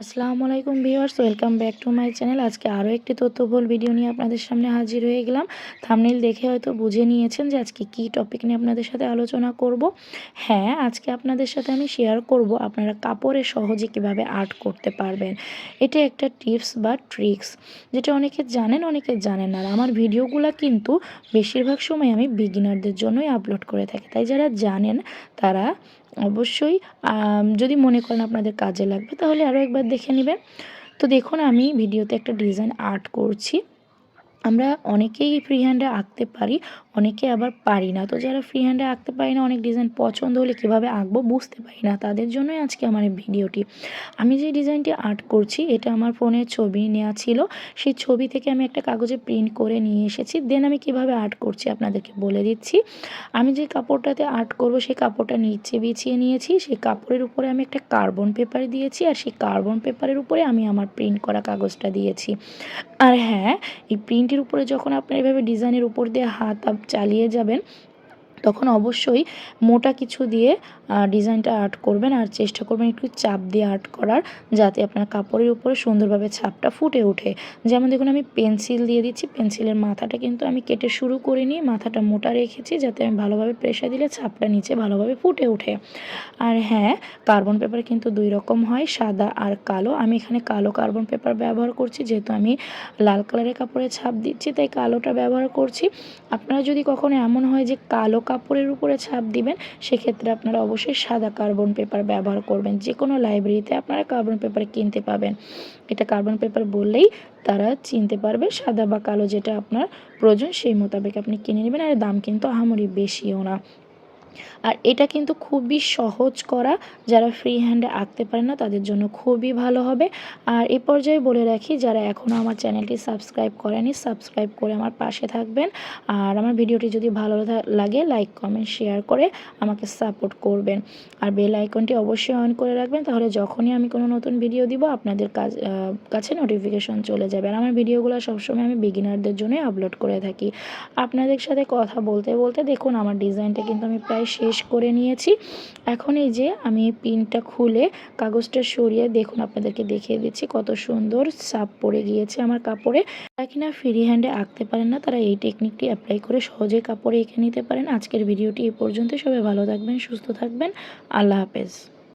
আসসালামু আলাইকুম viewers, welcome back to my channel. আজকে আরও একটি তথ্যবহুল ভিডিও নিয়ে আপনাদের সামনে হাজির হয়ে গেলাম। থাম্বনেল দেখে হয়তো বুঝে নিয়েছেন যে আজকে কী টপিক নিয়ে আপনাদের সাথে আলোচনা করব। হ্যাঁ, আজকে আপনাদের সাথে আমি শেয়ার করব আপনারা কাপড়ে সহজে কিভাবে আর্ট করতে পারবেন। এটা একটা টিপস বা ট্রিক্স, যেটা অনেকে জানেন অনেকে জানেন না। আর আমার ভিডিওগুলো কিন্তু বেশিরভাগ সময় আমি বিগিনারদের জন্যই আপলোড করে থাকি, তাই যারা জানেন তারা অবশ্যই যদি মনে করেন আপনাদের কাজে লাগবে তাহলে আরও একবার দেখে নেবেন। তো দেখুন, আমি ভিডিওতে একটা ডিজাইন আর্ট করছি। আমরা অনেকেই ফ্রি হ্যান্ডে আঁকতে পারি, অনেকে আবার পারি না। তো যারা ফ্রি হ্যান্ডে আঁকতে পারি না, অনেক ডিজাইন পছন্দ হলে কীভাবে আঁকবো বুঝতে পারি না, তাদের জন্যই আজকে আমার এই ভিডিওটি। আমি যে ডিজাইনটি আর্ট করছি এটা আমার ফোনের ছবি নেওয়া ছিল। সেই ছবি থেকে আমি একটা কাগজে প্রিন্ট করে নিয়ে এসেছি। দেন আমি কিভাবে আর্ট করছি আপনাদেরকে বলে দিচ্ছি। আমি যে কাপড়টাতে আর্ট করব সেই কাপড়টা নিচে বিছিয়ে নিয়েছি। সেই কাপড়ের উপরে আমি একটা কার্বন পেপার দিয়েছি, আর সেই কার্বন পেপারের উপরে আমি আমার প্রিন্ট করা কাগজটা দিয়েছি। আর হ্যাঁ, এই প্রিন্টের উপরে যখন আপনারা এভাবে ডিজাইনের উপর দিয়ে হাত চালিয়ে যাবেন, তখন অবশ্যই মোটা কিছু দিয়ে ডিজাইনটা আর্ট করবেন, আর চেষ্টা করবেন একটু চাপ দিয়ে আর্ট করার, যাতে আপনার কাপড়ের উপরে সুন্দরভাবে ছাপটা ফুটে ওঠে। যেমন দেখুন, আমি পেন্সিল দিয়ে দিচ্ছি। পেন্সিলের মাথাটা কিন্তু আমি কেটে শুরু করে নিয়ে মাথাটা মোটা রেখেছি, যাতে আমি ভালোভাবে প্রেসার দিলে ছাপটা নিচে ভালোভাবে ফুটে ওঠে। আর হ্যাঁ, কার্বন পেপার কিন্তু দুই রকম হয়, সাদা আর কালো। আমি এখানে কালো কার্বন পেপার ব্যবহার করছি, যেহেতু আমি লাল কালারের কাপড়ে ছাপ দিচ্ছি তাই কালোটা ব্যবহার করছি। আপনারা যদি কখনো এমন হয় যে কালো কাপড়ের উপরে ছাপ দিবেন, সেক্ষেত্রে আপনারা অবশ্যই সাদা কার্বন পেপার ব্যবহার করবেন। যে কোনো লাইব্রেরিতে আপনারা কার্বন পেপার কিনতে পাবেন। এটা কার্বন পেপার বললেই তারা চিনতে পারবে। সাদা বা কালো যেটা আপনার প্রয়োজন সেই মোতাবেক আপনি কিনে নেবেন, আর দাম কিন্তু আহামরি বেশিও না। আর এটা কিন্তু খুবই সহজ করা, যারা ফ্রি হ্যান্ডে আঁকতে পারে না তাদের জন্য খুবই ভালো হবে। আর এ পর্যায়ে বলে রাখি, যারা এখনও আমার চ্যানেলটি সাবস্ক্রাইব করেনি, সাবস্ক্রাইব করে আমার পাশে থাকবেন। আর আমার ভিডিওটি যদি ভালো লাগে লাইক কমেন্ট শেয়ার করে আমাকে সাপোর্ট করবেন। আর বেল আইকনটি অবশ্যই অন করে রাখবেন, তাহলে যখনই আমি কোনো নতুন ভিডিও দিব আপনাদের কাছে নোটিফিকেশন চলে যাবে। আর আমার ভিডিওগুলো সবসময় আমি বিগিনারদের জন্যই আপলোড করে থাকি। আপনাদের সাথে কথা বলতে বলতে দেখুন, আমার ডিজাইনটা কিন্তু আমি প্রায় শেষ করে নিয়েছি। এখন এই যে আমি পিনটা খুলে কাগজটা সরিয়ে দেখুন, আপনাদেরকে দেখিয়ে দিচ্ছি কত সুন্দর ছাপ পড়ে গিয়েছে আমার কাপড়ে। যারা কিনা ফ্রি হ্যান্ডে আঁকতে পারেন না, তারা এই টেকনিকটি অ্যাপ্লাই করে সহজে কাপড়ে এঁকে নিতে পারেন। আজকের ভিডিওটি এই পর্যন্ত। সবাই ভালো থাকবেন, সুস্থ থাকবেন। আল্লাহ হাফেজ।